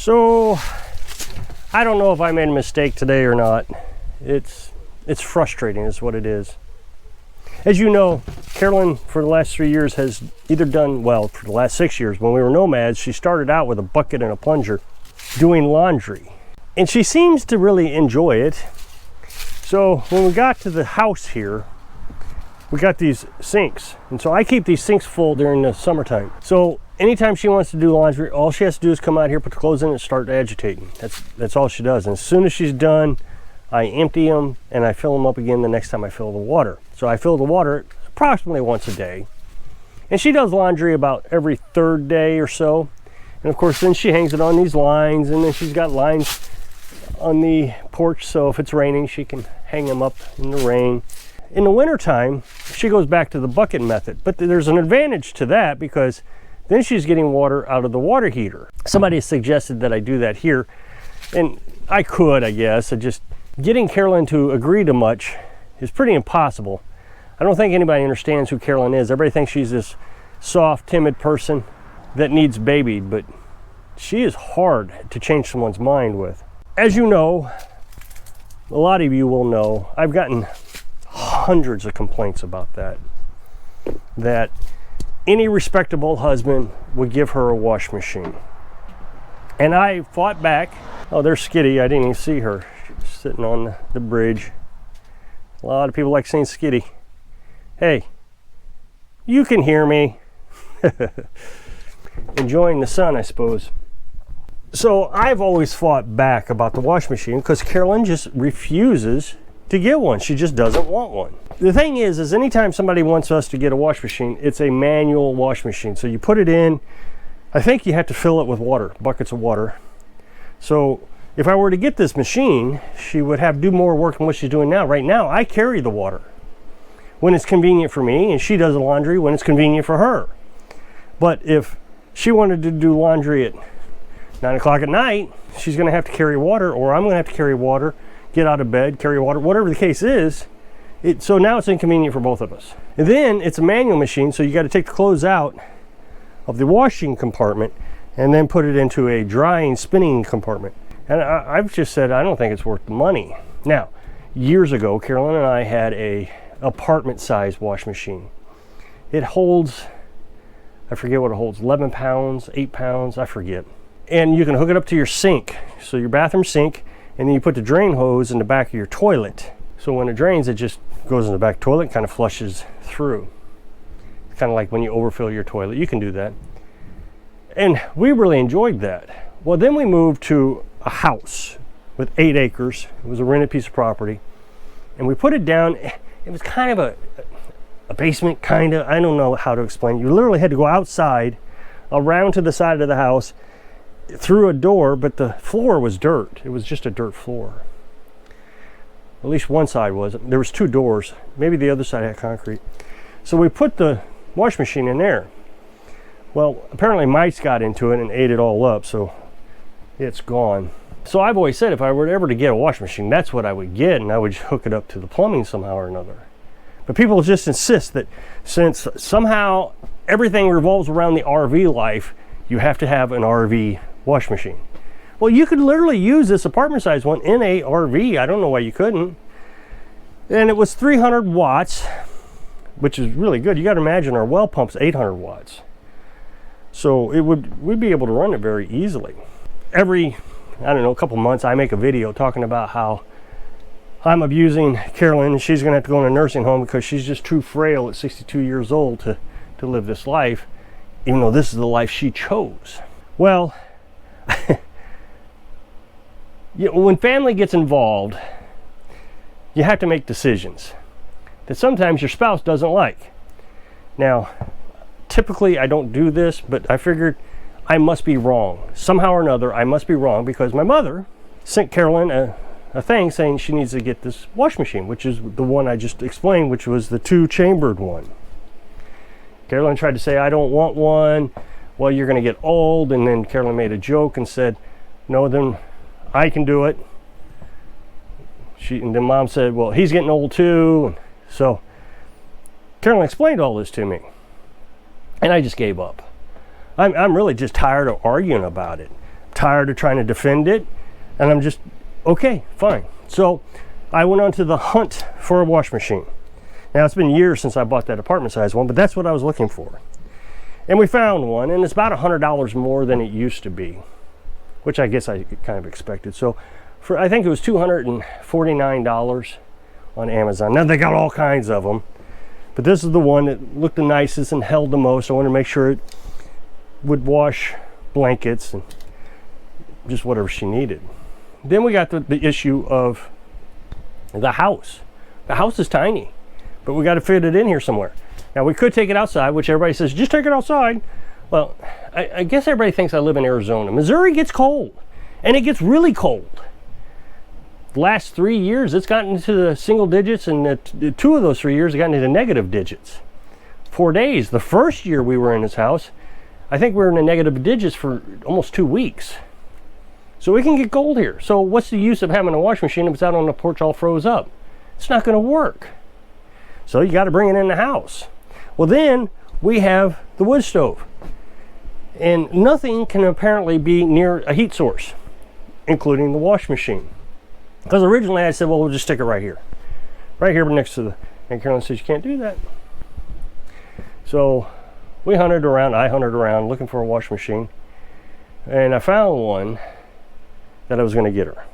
So I don't know if I made a mistake today or not. It's frustrating is what it is. As you know, Carolyn for the last 3 years has either done, well, for the last 6 years, when we were nomads, she started out with a bucket and a plunger doing laundry. And she seems to really enjoy it. So when we got to the house here, we got these sinks. And so I keep these sinks full during the summertime. So anytime she wants to do laundry, all she has to do is come out here, put the clothes in, and start agitating. That's all she does. And as soon as she's done, I empty them and I fill them up again the next time I fill the water. So I fill the water approximately once a day. And she does laundry about every third day or so. And of course, then she hangs it on these lines, and then she's got lines on the porch, so if it's raining, she can hang them up in the rain. In the wintertime, she goes back to the bucket method. But there's an advantage to that, because then she's getting water out of the water heater. Somebody suggested that I do that here, and I could, I guess. Getting Carolyn to agree to much is pretty impossible. I don't think anybody understands who Carolyn is. Everybody thinks she's this soft, timid person that needs babied, but she is hard to change someone's mind with. As you know, a lot of you will know, I've gotten hundreds of complaints about that any respectable husband would give her a wash machine. And I fought back. Oh, there's Skitty. I didn't even see her. She's sitting on the bridge. A lot of people like saying Skitty. Hey, you can hear me. Enjoying the sun, I suppose. So I've always fought back about the wash machine because Carolyn just refuses to get one. She just doesn't want one. The thing is anytime somebody wants us to get a wash machine, it's a manual wash machine. So you put it in, I think you have to fill it with water, buckets of water. So if I were to get this machine, she would have to do more work than what she's doing now. Right now, I carry the water when it's convenient for me, and she does the laundry when it's convenient for her. But if she wanted to do laundry at 9 o'clock at night, she's gonna have to carry water, or I'm gonna have to carry water, get out of bed, carry water, whatever the case is. So now it's inconvenient for both of us. And then it's a manual machine, so you gotta take the clothes out of the washing compartment and then put it into a drying, spinning compartment. And I've just said, I don't think it's worth the money. Now, years ago, Carolyn and I had a apartment-sized wash machine. It holds, I forget what it holds, 11 pounds, 8 pounds, I forget. And you can hook it up to your sink, so your bathroom sink, and then you put the drain hose in the back of your toilet. So when it drains, it just goes in the back toilet, kind of flushes through. It's kind of like when you overfill your toilet, you can do that. And we really enjoyed that. Well, then we moved to a house with 8 acres. It was a rented piece of property. And we put it down. It was kind of a basement, kind of. I don't know how to explain. You literally had to go outside, around to the side of the house, through a door, but the floor was dirt. It was just a dirt floor. At least one side was. There was 2 doors. Maybe the other side had concrete. So we put the wash machine in there. Well, apparently mice got into it and ate it all up, so it's gone. So I've always said if I were ever to get a wash machine, that's what I would get, and I would hook it up to the plumbing somehow or another. But people just insist that since somehow everything revolves around the RV life, you have to have an RV wash machine. Well, you could literally use this apartment size one in a RV. I don't know why you couldn't. And it was 300 watts, which is really good. You got to imagine our well pump's 800 watts. So we'd be able to run it very easily. Every, I don't know, a couple months I make a video talking about how I'm abusing Carolyn and she's gonna have to go in a nursing home because she's just too frail at 62 years old to live this life, even though this is the life she chose. Well, when family gets involved, you have to make decisions that sometimes your spouse doesn't like. Now, typically I don't do this, but I figured I must be wrong. Somehow or another, I must be wrong because my mother sent Carolyn a thing saying she needs to get this wash machine, which is the one I just explained, which was the 2-chambered one. Carolyn tried to say, I don't want one. Well, you're going to get old. And then Carolyn made a joke and said, no, then I can do it. And then Mom said, well, he's getting old too. So Carolyn explained all this to me. And I just gave up. I'm really just tired of arguing about it. I'm tired of trying to defend it, and I'm just, okay, fine. So I went on to the hunt for a wash machine. Now, it's been years since I bought that apartment size one, but that's what I was looking for. And we found one, and it's about $100 more than it used to be, which I guess I kind of expected. So I think it was $249 on Amazon. Now, they got all kinds of them, but this is the one that looked the nicest and held the most. I wanted to make sure it would wash blankets and just whatever she needed. Then we got the issue of the house. The house is tiny, but we got to fit it in here somewhere. Now, we could take it outside, which everybody says, just take it outside. Well, I guess everybody thinks I live in Arizona. Missouri gets cold, and it gets really cold. The last 3 years, it's gotten into the single digits, and two of those 3 years, it got into negative digits. 4 days. The first year we were in this house, I think we were in the negative digits for almost 2 weeks. So we can get cold here. So what's the use of having a wash machine if it's out on the porch all froze up? It's not going to work. So you got to bring it in the house. Well, then we have the wood stove. And nothing can apparently be near a heat source, including the wash machine. Because originally I said, well, we'll just stick it right here. Right here next to the... And Carolyn says, you can't do that. So we hunted around, I hunted around looking for a wash machine. And I found one that I was going to get her.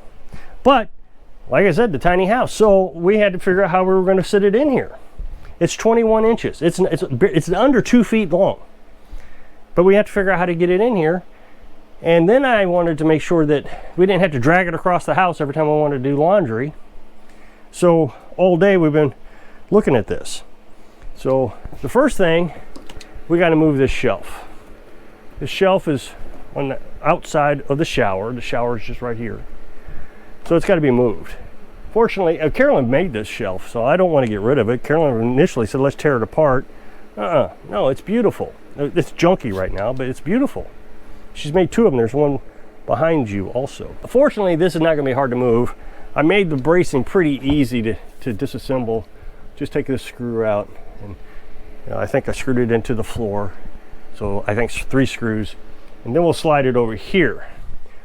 But, like I said, the tiny house. So we had to figure out how we were going to sit it in here. It's 21 inches. It's under 2 feet long. But we had to figure out how to get it in here. And then I wanted to make sure that we didn't have to drag it across the house every time I wanted to do laundry. So all day we've been looking at this. So the first thing, we got to move this shelf. This shelf is on the outside of the shower. The shower is just right here. So it's got to be moved. Fortunately, Carolyn made this shelf, so I don't want to get rid of it. Carolyn initially said, let's tear it apart. No, it's beautiful. It's junky right now, but it's beautiful. She's made 2 of them. There's one behind you also. Fortunately, this is not going to be hard to move. I made the bracing pretty easy to disassemble. Just take this screw out, and I think I screwed it into the floor. So I think 3 screws. And then we'll slide it over here.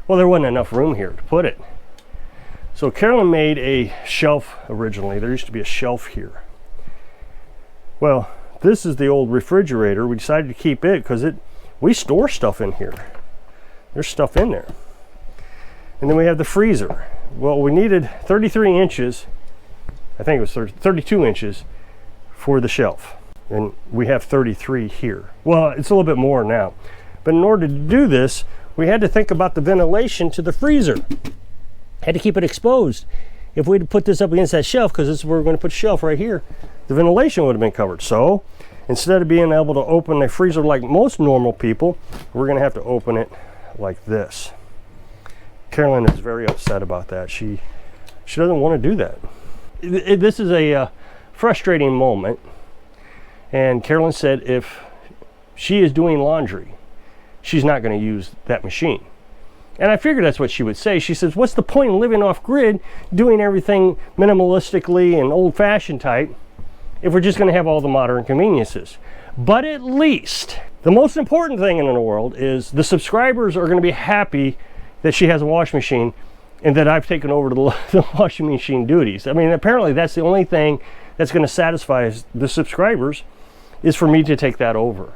Well, there wasn't enough room here to put it. So Carolyn made a shelf originally. There used to be a shelf here. Well, this is the old refrigerator. We decided to keep it because we store stuff in here. There's stuff in there. And then we have the freezer. Well, we needed 33 inches. I think it was 32 inches for the shelf. And we have 33 here. Well, it's a little bit more now. But in order to do this, we had to think about the ventilation to the freezer. Had to keep it exposed. If we'd put this up against that shelf, because this is where we're going to put the shelf right here, the ventilation would have been covered. So instead of being able to open the freezer like most normal people, we're going to have to open it like this. Carolyn is very upset about that. She doesn't want to do that. This is a frustrating moment. And Carolyn said if she is doing laundry, she's not going to use that machine. And I figured that's what she would say. She says, what's the point of living off grid, doing everything minimalistically and old-fashioned type, if we're just going to have all the modern conveniences? But at least, the most important thing in the world is the subscribers are going to be happy that she has a wash machine and that I've taken over the washing machine duties. I mean, apparently that's the only thing that's going to satisfy the subscribers, is for me to take that over.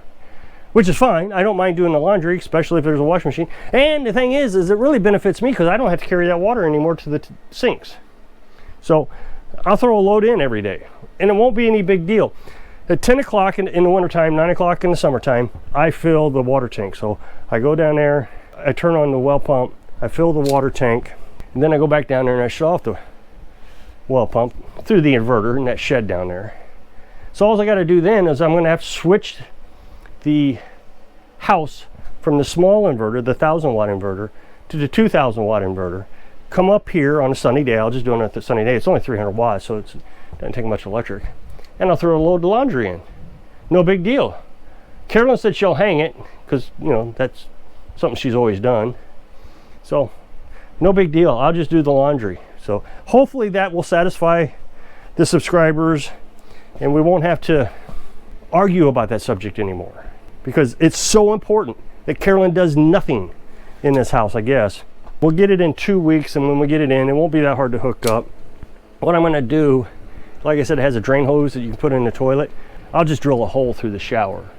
Which is fine. I don't mind doing the laundry, especially if there's a washing machine. And the thing is it really benefits me because I don't have to carry that water anymore to the sinks. So I'll throw a load in every day, and it won't be any big deal. At 10 o'clock in the wintertime, 9 o'clock in the summertime, I fill the water tank. So I go down there, I turn on the well pump, I fill the water tank, and then I go back down there and I shut off the well pump through the inverter in that shed down there. So all I got to do then is I'm going to have to switch the house from the small inverter, the 1,000-watt inverter, to the 2,000-watt inverter. Come up here on a sunny day. I'll just do it on a sunny day. It's only 300 watts, so it doesn't take much electric. And I'll throw a load of laundry in. No big deal. Carolyn said she'll hang it because, that's something she's always done. So no big deal. I'll just do the laundry. So hopefully that will satisfy the subscribers, and we won't have to argue about that subject anymore, because it's so important that Carolyn does nothing in this house, I guess. We'll get it in 2 weeks, and when we get it in, it won't be that hard to hook up. What I'm gonna do, like I said, it has a drain hose that you can put in the toilet. I'll just drill a hole through the shower,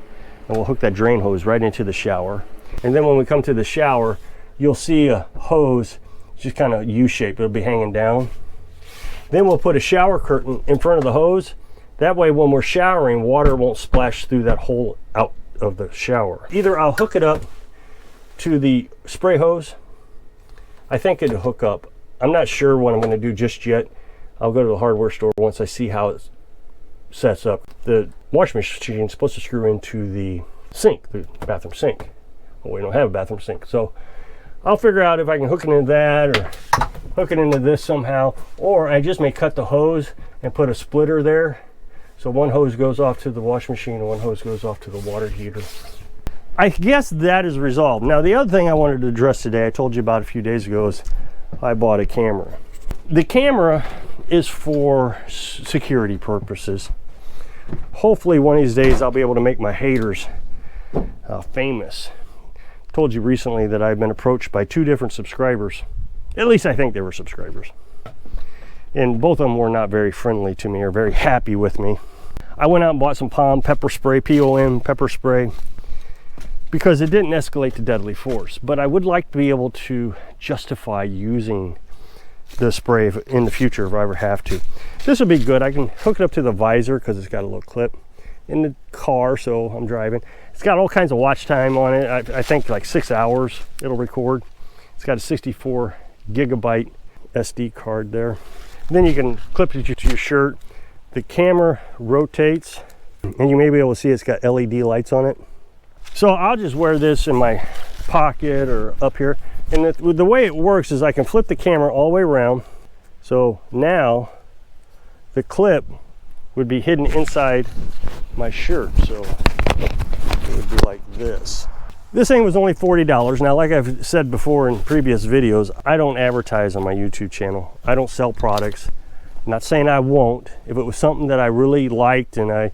and we'll hook that drain hose right into the shower. And then when we come to the shower, you'll see a hose, just kind of U-shaped, it'll be hanging down. Then we'll put a shower curtain in front of the hose. That way when we're showering, water won't splash through that hole out of the shower. Either I'll hook it up to the spray hose. I think it'll hook up. I'm not sure what I'm going to do just yet. I'll go to the hardware store once I see how it sets up. The washing machine is supposed to screw into the sink, the bathroom sink. Well, we don't have a bathroom sink, so I'll figure out if I can hook it into that or hook it into this somehow, or I just may cut the hose and put a splitter there. So one hose goes off to the washing machine and one hose goes off to the water heater. I guess that is resolved. Now, the other thing I wanted to address today, I told you about a few days ago, is I bought a camera. The camera is for security purposes. Hopefully one of these days I'll be able to make my haters famous. I told you recently that I've been approached by 2 different subscribers. At least I think they were subscribers. And both of them were not very friendly to me or very happy with me. I went out and bought some POM pepper spray, POM pepper spray, because it didn't escalate to deadly force. But I would like to be able to justify using the spray in the future if I ever have to. This would be good. I can hook it up to the visor because it's got a little clip in the car, so I'm driving. It's got all kinds of watch time on it. I think like 6 hours it'll record. It's got a 64 gigabyte SD card there. And then you can clip it to your shirt. The camera rotates, and you may be able to see it's got LED lights on it. So I'll just wear this in my pocket or up here. And the way it works is I can flip the camera all the way around. So now the clip would be hidden inside my shirt. So it would be like this. This thing was only $40. Now, like I've said before in previous videos, I don't advertise on my YouTube channel. I don't sell products. I'm not saying I won't. If it was something that I really liked and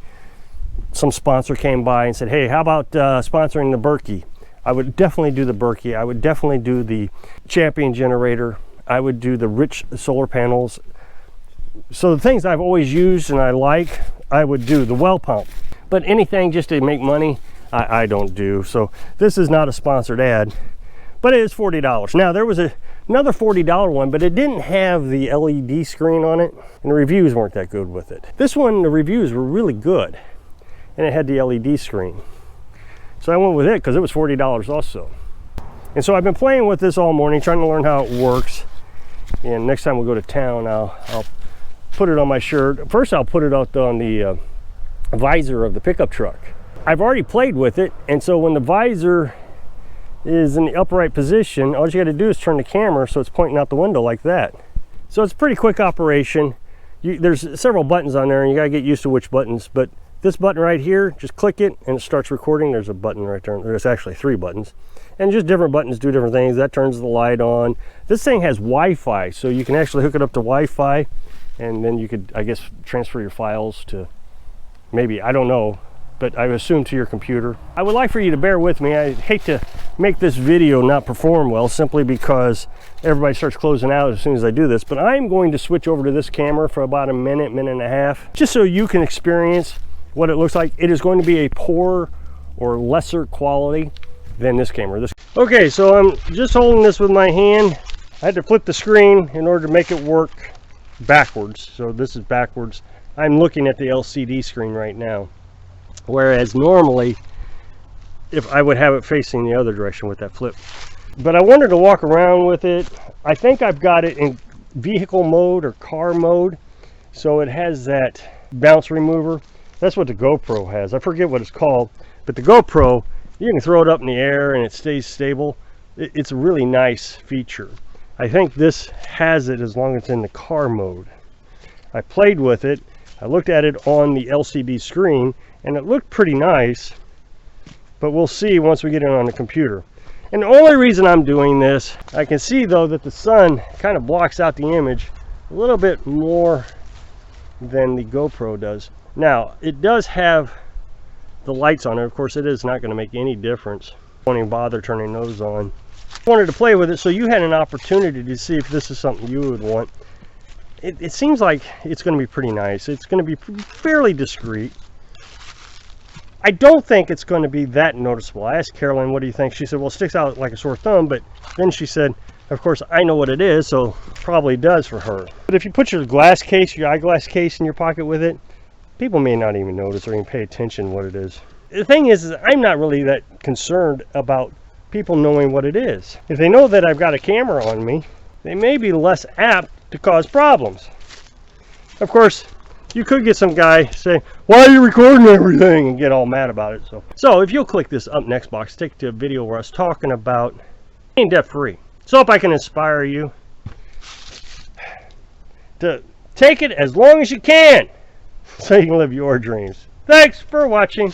some sponsor came by and said, hey, how about sponsoring the Berkey? I would definitely do the Berkey. I would definitely do the Champion generator. I would do the Rich solar panels. So the things I've always used and I like, I would do the well pump. But anything just to make money, I don't do. So this is not a sponsored ad, but it is $40. Now there was another $40 one, but it didn't have the LED screen on it, and the reviews weren't that good with it. This one, the reviews were really good, and it had the LED screen. So I went with it because it was $40 also. And so I've been playing with this all morning, trying to learn how it works. And next time we go to town, I'll put it on my shirt. First, I'll put it out on the visor of the pickup truck. I've already played with it, and so when the visor is in the upright position, all you got to do is turn the camera so it's pointing out the window like that. So it's a pretty quick operation. There's several buttons on there, and you got to get used to which buttons, but this button right here, just click it and it starts recording. There's a button right there. There's actually 3 buttons, and just different buttons do different things. That turns the light on. This thing has Wi-Fi, so you can actually hook it up to Wi-Fi, and then you could, I guess, transfer your files to maybe, I don't know, but I assume to your computer. I would like for you to bear with me. I hate to make this video not perform well simply because everybody starts closing out as soon as I do this, but I'm going to switch over to this camera for about a minute and a half, just so you can experience what it looks like. It is going to be a poorer or lesser quality than this camera. Okay, so I'm just holding this with my hand. I had to flip the screen in order to make it work backwards. So this is backwards. I'm looking at the LCD screen right now, whereas normally if I would have it facing the other direction with that flip. But I wanted to walk around with it. I think I've got it in vehicle mode or car mode, so it has that bounce remover. That's what the GoPro has. I forget what it's called, but the GoPro, you can throw it up in the air and it stays stable. It's a really nice feature. I think this has it as long as it's in the car mode. I played with it. I looked at it on the LCD screen and it looked pretty nice, but we'll see once we get it on the computer. And the only reason I'm doing this, I can see though that the sun kind of blocks out the image a little bit more than the GoPro does. Now, it does have the lights on it. Of course, it is not going to make any difference. I don't even bother turning those on. Wanted to play with it so you had an opportunity to see if this is something you would want. It seems like it's going to be pretty nice. It's going to be fairly discreet. I don't think it's going to be that noticeable. I asked Carolyn, what do you think? She said, well, it sticks out like a sore thumb, but then she said, of course, I know what it is, so probably does for her. But if you put your glass case, your eyeglass case in your pocket with it, people may not even notice or even pay attention what it is. The thing is I'm not really that concerned about people knowing what it is. If they know that I've got a camera on me, they may be less apt to cause problems. Of course, you could get some guy say, why are you recording everything, and get all mad about it. So if you'll click this up next box, take to a video where I was talking about being debt free. So if I can inspire you to take it as long as you can so you can live your dreams. Thanks for watching.